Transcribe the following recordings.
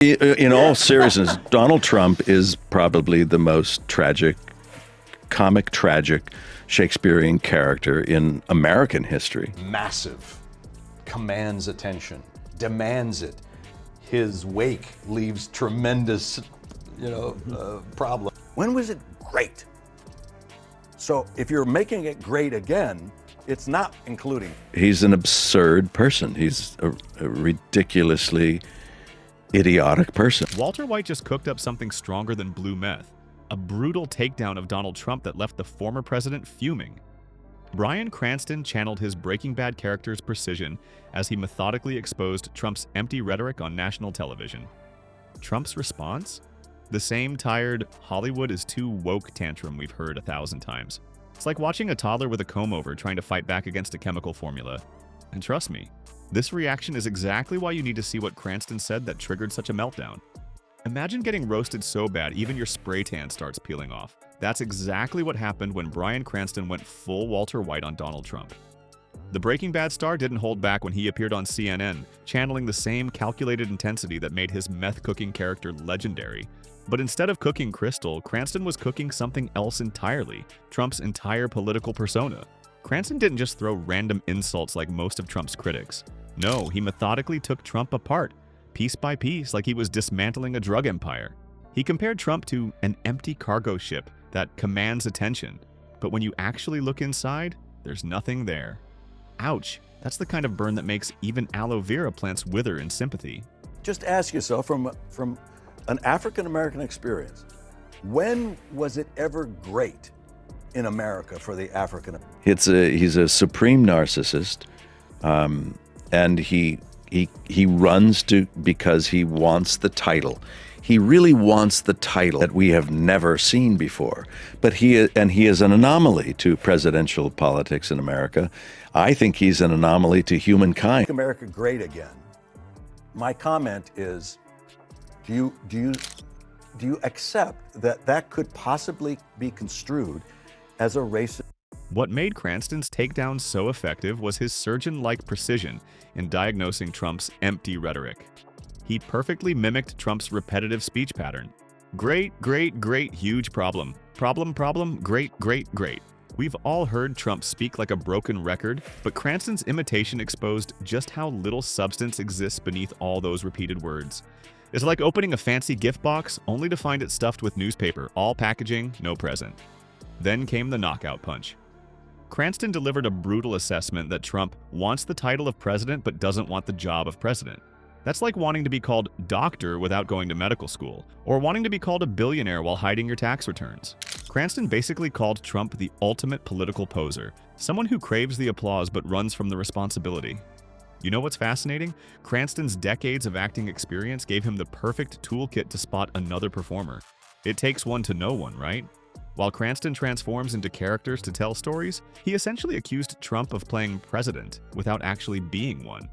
In all seriousness, Donald Trump is probably the most tragic, comic tragic Shakespearean character in American history. Massive, commands attention, demands it. His wake leaves tremendous, problem. When was it great? So if you're making it great again, it's not including. He's an absurd person. He's a ridiculously idiotic person. Walter White just cooked up something stronger than blue meth, a brutal takedown of Donald Trump that left the former president fuming. Bryan Cranston channeled his Breaking Bad character's precision as he methodically exposed Trump's empty rhetoric on national television. Trump's response? The same tired "Hollywood is too woke" tantrum we've heard 1,000 times. It's like watching a toddler with a comb-over trying to fight back against a chemical formula. And trust me, this reaction is exactly why you need to see what Cranston said that triggered such a meltdown. Imagine getting roasted so bad even your spray tan starts peeling off. That's exactly what happened when Bryan Cranston went full Walter White on Donald Trump. The Breaking Bad star didn't hold back when he appeared on CNN, channeling the same calculated intensity that made his meth-cooking character legendary. But instead of cooking Crystal, Cranston was cooking something else entirely, Trump's entire political persona. Cranston didn't just throw random insults like most of Trump's critics. No, he methodically took Trump apart, piece by piece, like he was dismantling a drug empire. He compared Trump to an empty cargo ship that commands attention, but when you actually look inside, there's nothing there. Ouch, that's the kind of burn that makes even aloe vera plants wither in sympathy. Just ask yourself from an African-American experience, when was it ever great in America for the African? He's a supreme narcissist, and he runs because he wants the title. He really wants the title that we have never seen before. But he is an anomaly to presidential politics in America. I think he's an anomaly to humankind. Make America great again. My comment is, do you accept that could possibly be construed as a racist? What made Cranston's takedown so effective was his surgeon-like precision in diagnosing Trump's empty rhetoric. He perfectly mimicked Trump's repetitive speech pattern. Great, great, great, huge problem. Problem, problem, great, great, great. We've all heard Trump speak like a broken record, but Cranston's imitation exposed just how little substance exists beneath all those repeated words. It's like opening a fancy gift box only to find it stuffed with newspaper, all packaging, no present. Then came the knockout punch. Cranston delivered a brutal assessment that Trump wants the title of president but doesn't want the job of president. That's like wanting to be called doctor without going to medical school, or wanting to be called a billionaire while hiding your tax returns. Cranston basically called Trump the ultimate political poser, someone who craves the applause but runs from the responsibility. You know what's fascinating? Cranston's decades of acting experience gave him the perfect toolkit to spot another performer. It takes one to know one, right? While Cranston transforms into characters to tell stories, he essentially accused Trump of playing president without actually being one.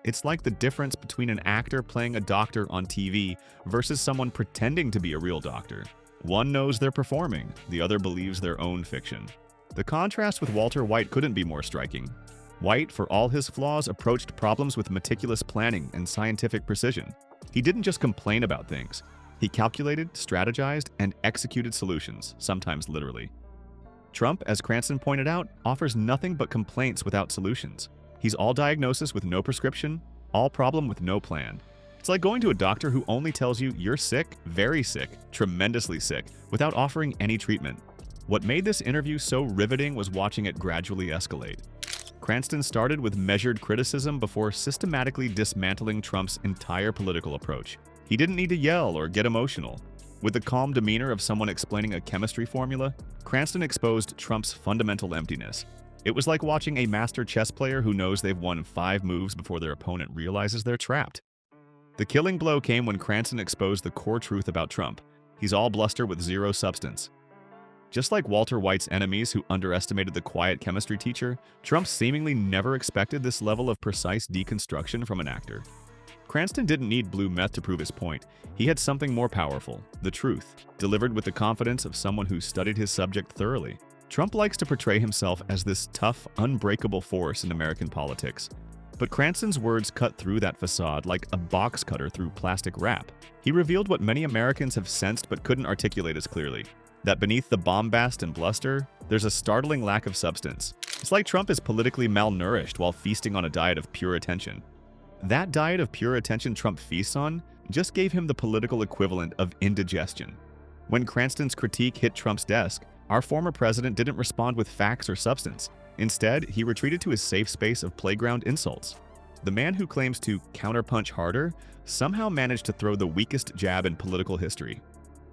It's like the difference between an actor playing a doctor on TV versus someone pretending to be a real doctor. One knows they're performing, the other believes their own fiction. The contrast with Walter White couldn't be more striking. White, for all his flaws, approached problems with meticulous planning and scientific precision. He didn't just complain about things. He calculated, strategized, and executed solutions, sometimes literally. Trump, as Cranston pointed out, offers nothing but complaints without solutions. He's all diagnosis with no prescription, all problem with no plan. It's like going to a doctor who only tells you you're sick, very sick, tremendously sick, without offering any treatment. What made this interview so riveting was watching it gradually escalate. Cranston started with measured criticism before systematically dismantling Trump's entire political approach. He didn't need to yell or get emotional. With the calm demeanor of someone explaining a chemistry formula, Cranston exposed Trump's fundamental emptiness. It was like watching a master chess player who knows they've won 5 moves before their opponent realizes they're trapped. The killing blow came when Cranston exposed the core truth about Trump. He's all bluster with zero substance. Just like Walter White's enemies who underestimated the quiet chemistry teacher, Trump seemingly never expected this level of precise deconstruction from an actor. Cranston didn't need blue meth to prove his point. He had something more powerful, the truth, delivered with the confidence of someone who studied his subject thoroughly. Trump likes to portray himself as this tough, unbreakable force in American politics. But Cranston's words cut through that facade like a box cutter through plastic wrap. He revealed what many Americans have sensed but couldn't articulate as clearly: that beneath the bombast and bluster, there's a startling lack of substance. It's like Trump is politically malnourished while feasting on a diet of pure attention. That diet of pure attention Trump feasts on just gave him the political equivalent of indigestion. When Cranston's critique hit Trump's desk, our former president didn't respond with facts or substance. Instead, he retreated to his safe space of playground insults. The man who claims to counterpunch harder somehow managed to throw the weakest jab in political history.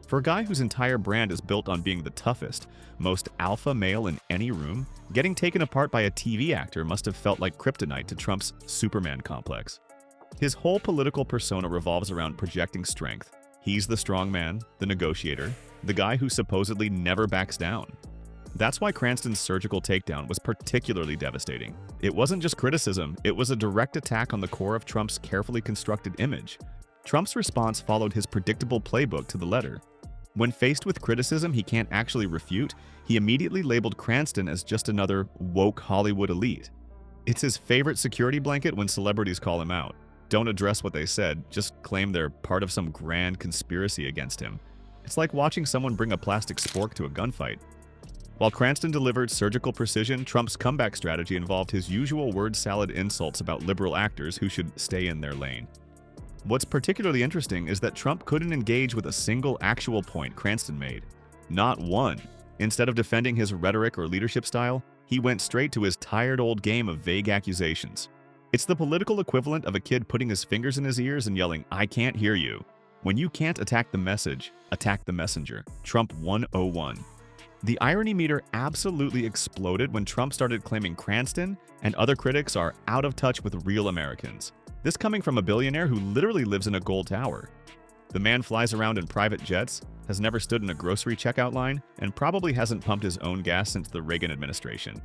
For a guy whose entire brand is built on being the toughest, most alpha male in any room, getting taken apart by a TV actor must have felt like kryptonite to Trump's Superman complex. His whole political persona revolves around projecting strength. He's the strong man, the negotiator, the guy who supposedly never backs down. That's why Cranston's surgical takedown was particularly devastating. It wasn't just criticism, it was a direct attack on the core of Trump's carefully constructed image. Trump's response followed his predictable playbook to the letter. When faced with criticism he can't actually refute, he immediately labeled Cranston as just another woke Hollywood elite. It's his favorite security blanket when celebrities call him out. Don't address what they said, just claim they're part of some grand conspiracy against him. It's like watching someone bring a plastic spork to a gunfight. While Cranston delivered surgical precision, Trump's comeback strategy involved his usual word salad insults about liberal actors who should stay in their lane. What's particularly interesting is that Trump couldn't engage with a single actual point Cranston made. Not one. Instead of defending his rhetoric or leadership style, he went straight to his tired old game of vague accusations. It's the political equivalent of a kid putting his fingers in his ears and yelling, "I can't hear you." When you can't attack the message, attack the messenger. Trump 101. The irony meter absolutely exploded when Trump started claiming Cranston and other critics are out of touch with real Americans. This coming from a billionaire who literally lives in a gold tower. The man flies around in private jets, has never stood in a grocery checkout line, and probably hasn't pumped his own gas since the Reagan administration.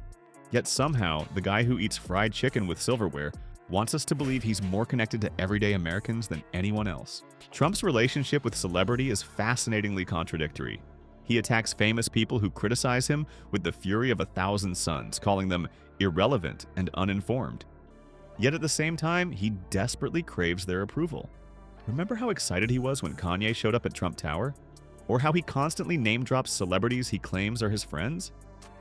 Yet somehow, the guy who eats fried chicken with silverware wants us to believe he's more connected to everyday Americans than anyone else. Trump's relationship with celebrity is fascinatingly contradictory. He attacks famous people who criticize him with the fury of 1,000 suns, calling them irrelevant and uninformed. Yet at the same time, he desperately craves their approval. Remember how excited he was when Kanye showed up at Trump Tower? Or how he constantly name-drops celebrities he claims are his friends?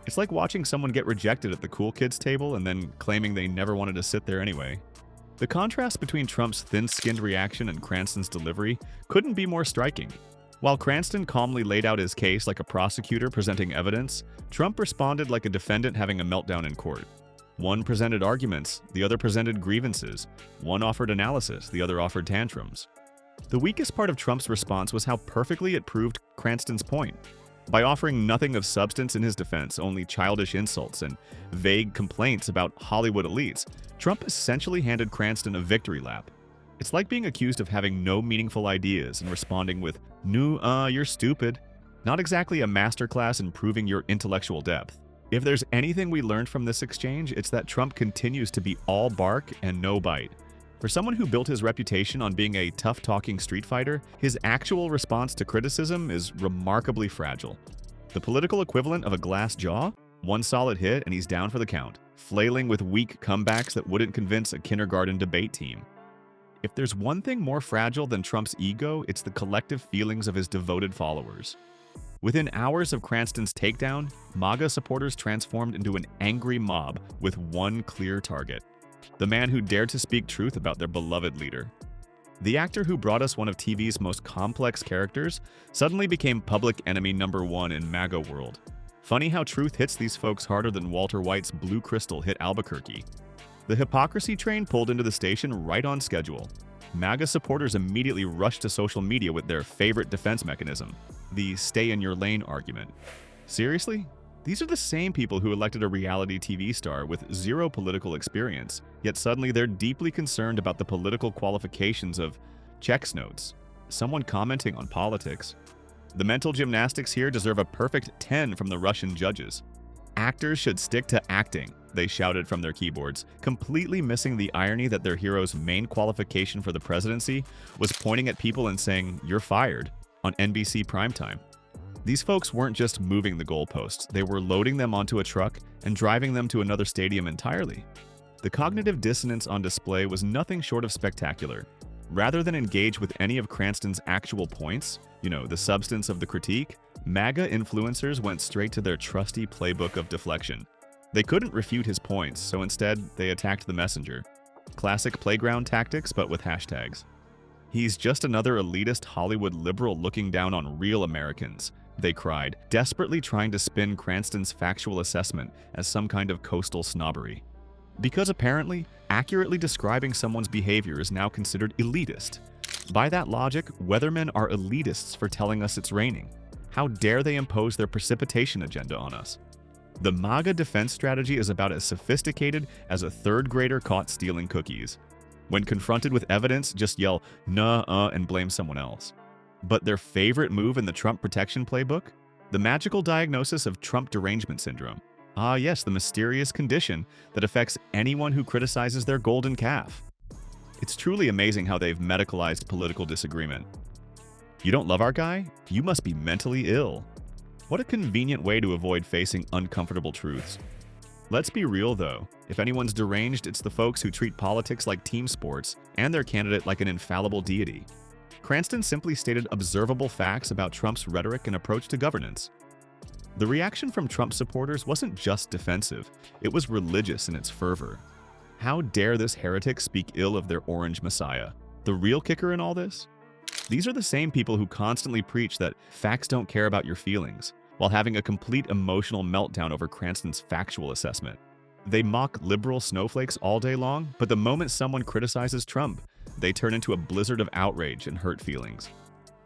It's like watching someone get rejected at the cool kids table and then claiming they never wanted to sit there anyway. The contrast between Trump's thin-skinned reaction and Cranston's delivery couldn't be more striking. While Cranston calmly laid out his case like a prosecutor presenting evidence, Trump responded like a defendant having a meltdown in court. One presented arguments, the other presented grievances. One offered analysis, the other offered tantrums. The weakest part of Trump's response was how perfectly it proved Cranston's point. By offering nothing of substance in his defense, only childish insults and vague complaints about Hollywood elites, Trump essentially handed Cranston a victory lap. It's like being accused of having no meaningful ideas and responding with, you're stupid." Not exactly a masterclass in proving your intellectual depth. If there's anything we learned from this exchange, it's that Trump continues to be all bark and no bite. For someone who built his reputation on being a tough-talking street fighter, his actual response to criticism is remarkably fragile. The political equivalent of a glass jaw? One solid hit and he's down for the count, flailing with weak comebacks that wouldn't convince a kindergarten debate team. If there's one thing more fragile than Trump's ego, it's the collective feelings of his devoted followers. Within hours of Cranston's takedown, MAGA supporters transformed into an angry mob with one clear target: the man who dared to speak truth about their beloved leader. The actor who brought us one of TV's most complex characters suddenly became public enemy number one in MAGA world. Funny how truth hits these folks harder than Walter White's Blue Crystal hit Albuquerque. The hypocrisy train pulled into the station right on schedule. MAGA supporters immediately rushed to social media with their favorite defense mechanism, the stay in your lane argument. Seriously? These are the same people who elected a reality TV star with zero political experience, yet suddenly they're deeply concerned about the political qualifications of checks notes, someone commenting on politics. The mental gymnastics here deserve a perfect 10 from the Russian judges. Actors should stick to acting, they shouted from their keyboards, completely missing the irony that their hero's main qualification for the presidency was pointing at people and saying, "You're fired," on NBC primetime. These folks weren't just moving the goalposts, they were loading them onto a truck and driving them to another stadium entirely. The cognitive dissonance on display was nothing short of spectacular. Rather than engage with any of Cranston's actual points, the substance of the critique, MAGA influencers went straight to their trusty playbook of deflection. They couldn't refute his points, so instead, they attacked the messenger. Classic playground tactics, but with hashtags. "He's just another elitist Hollywood liberal looking down on real Americans," they cried, desperately trying to spin Cranston's factual assessment as some kind of coastal snobbery. Because apparently, accurately describing someone's behavior is now considered elitist. By that logic, weathermen are elitists for telling us it's raining. How dare they impose their precipitation agenda on us? The MAGA defense strategy is about as sophisticated as a third grader caught stealing cookies. When confronted with evidence, just yell, "Nah, and blame someone else. But their favorite move in the Trump protection playbook? The magical diagnosis of Trump derangement syndrome. Ah yes, the mysterious condition that affects anyone who criticizes their golden calf. It's truly amazing how they've medicalized political disagreement. You don't love our guy? You must be mentally ill. What a convenient way to avoid facing uncomfortable truths. Let's be real though, if anyone's deranged, it's the folks who treat politics like team sports and their candidate like an infallible deity. Cranston simply stated observable facts about Trump's rhetoric and approach to governance. The reaction from Trump supporters wasn't just defensive, it was religious in its fervor. How dare this heretic speak ill of their orange messiah? The real kicker in all this? These are the same people who constantly preach that facts don't care about your feelings, while having a complete emotional meltdown over Cranston's factual assessment. They mock liberal snowflakes all day long, but the moment someone criticizes Trump, they turn into a blizzard of outrage and hurt feelings.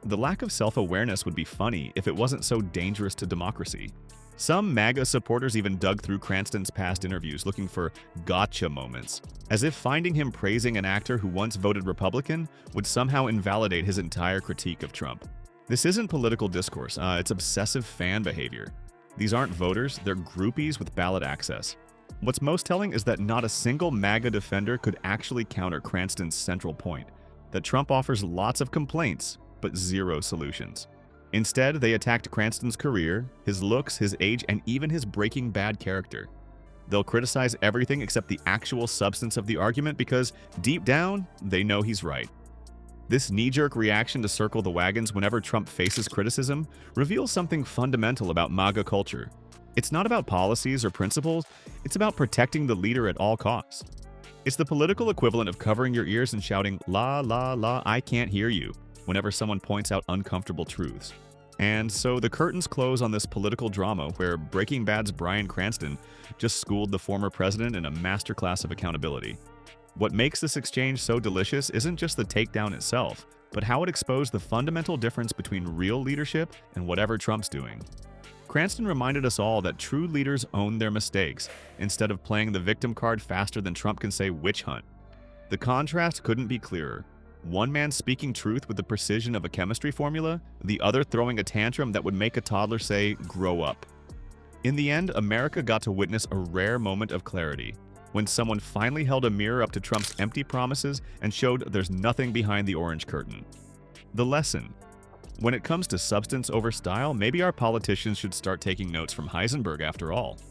The lack of self-awareness would be funny if it wasn't so dangerous to democracy. Some MAGA supporters even dug through Cranston's past interviews looking for gotcha moments, as if finding him praising an actor who once voted Republican would somehow invalidate his entire critique of Trump. This isn't political discourse, it's obsessive fan behavior. These aren't voters, they're groupies with ballot access. What's most telling is that not a single MAGA defender could actually counter Cranston's central point, that Trump offers lots of complaints, but zero solutions. Instead, they attacked Cranston's career, his looks, his age, and even his Breaking Bad character. They'll criticize everything except the actual substance of the argument because, deep down, they know he's right. This knee-jerk reaction to circle the wagons whenever Trump faces criticism reveals something fundamental about MAGA culture. It's not about policies or principles, it's about protecting the leader at all costs. It's the political equivalent of covering your ears and shouting, "La, la, la, I can't hear you," whenever someone points out uncomfortable truths. And so the curtains close on this political drama where Breaking Bad's Bryan Cranston just schooled the former president in a masterclass of accountability. What makes this exchange so delicious isn't just the takedown itself, but how it exposed the fundamental difference between real leadership and whatever Trump's doing. Cranston reminded us all that true leaders own their mistakes, instead of playing the victim card faster than Trump can say witch hunt. The contrast couldn't be clearer. One man speaking truth with the precision of a chemistry formula, the other throwing a tantrum that would make a toddler say, "Grow up." In the end, America got to witness a rare moment of clarity, when someone finally held a mirror up to Trump's empty promises and showed there's nothing behind the orange curtain. The lesson: when it comes to substance over style, maybe our politicians should start taking notes from Heisenberg after all.